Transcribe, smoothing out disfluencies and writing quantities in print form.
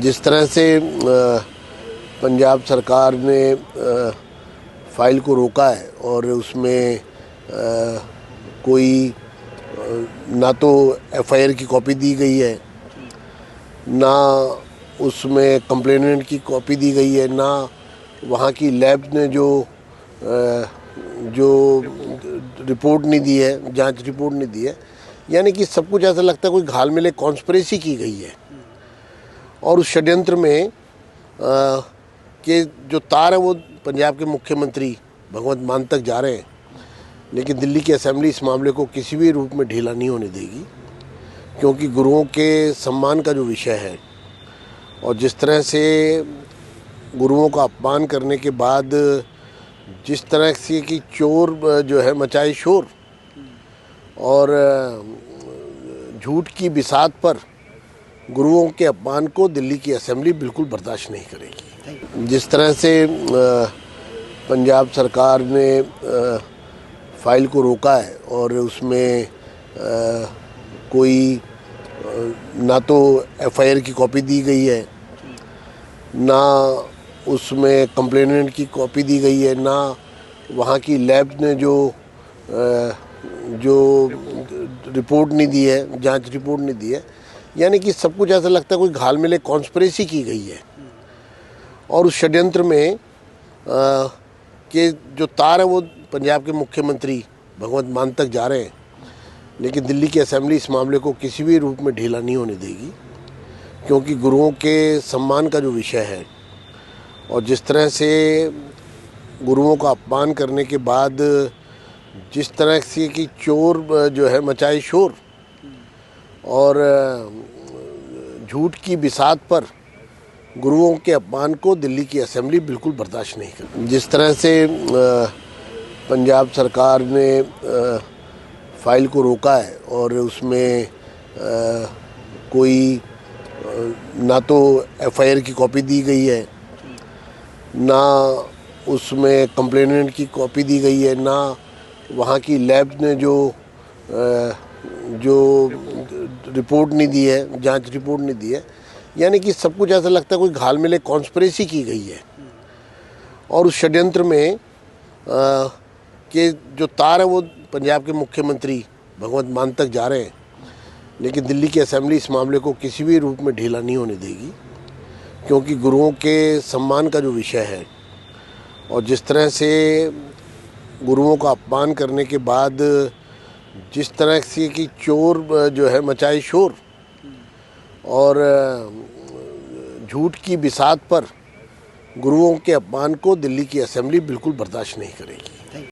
जिस तरह से पंजाब सरकार ने फाइल को रोका है और उसमें कोई ना तो एफआईआर की कॉपी दी गई है, ना उसमें कंप्लेनेंट की कॉपी दी गई है, ना वहाँ की लैब ने जो रिपोर्ट नहीं दी है, जांच रिपोर्ट नहीं दी है। यानी कि सब कुछ ऐसा लगता है कोई घाल मिले कॉन्स्पिरेसी की गई है और उस षड्यंत्र में के जो तार है वो पंजाब के मुख्यमंत्री भगवंत मान तक जा रहे हैं, लेकिन दिल्ली की असेंबली इस मामले को किसी भी रूप में ढीला नहीं होने देगी, क्योंकि गुरुओं के सम्मान का जो विषय है और जिस तरह से गुरुओं का अपमान करने के बाद जिस तरह से कि चोर जो है मचाए शोर और झूठ की बिसात पर गुरुओं के अपमान को दिल्ली की असेंबली बिल्कुल बर्दाश्त नहीं करेगी। जिस तरह से पंजाब सरकार ने फाइल को रोका है और उसमें कोई ना तो एफआईआर की कॉपी दी गई है, ना उसमें कंप्लेनेंट की कॉपी दी गई है, ना वहाँ की लैब ने जो रिपोर्ट नहीं दी है, जांच रिपोर्ट नहीं दी है। यानी कि सब कुछ ऐसा लगता है कोई घाल मिले कॉन्स्पिरेसी की गई है और उस षड्यंत्र में के जो तार है वो पंजाब के मुख्यमंत्री भगवंत मान तक जा रहे हैं, लेकिन दिल्ली की असेंबली इस मामले को किसी भी रूप में ढीला नहीं होने देगी, क्योंकि गुरुओं के सम्मान का जो विषय है और जिस तरह से गुरुओं का अपमान करने के बाद जिस तरह से कि चोर जो है मचाए शोर और झूठ की बिसात पर गुरुओं के अपमान को दिल्ली की असेंबली बिल्कुल बर्दाश्त नहीं करेगी। जिस तरह से पंजाब सरकार ने फाइल को रोका है और उसमें कोई ना तो एफआईआर की कॉपी दी गई है, ना उसमें कंप्लेनेंट की कॉपी दी गई है, ना वहाँ की लैब ने जो रिपोर्ट नहीं दी है, जांच रिपोर्ट नहीं दी है। यानी कि सब कुछ ऐसा लगता है कोई घाल मिले कॉन्स्पिरेसी की गई है और उस षड्यंत्र में के जो तार है वो पंजाब के मुख्यमंत्री भगवंत मान तक जा रहे हैं, लेकिन दिल्ली की असेंबली इस मामले को किसी भी रूप में ढीला नहीं होने देगी, क्योंकि गुरुओं के सम्मान का जो विषय है और जिस तरह से गुरुओं का अपमान करने के बाद जिस तरह से कि चोर जो है मचाए शोर और झूठ की बिसात पर गुरुओं के अपमान को दिल्ली की असेंबली बिल्कुल बर्दाश्त नहीं करेगी।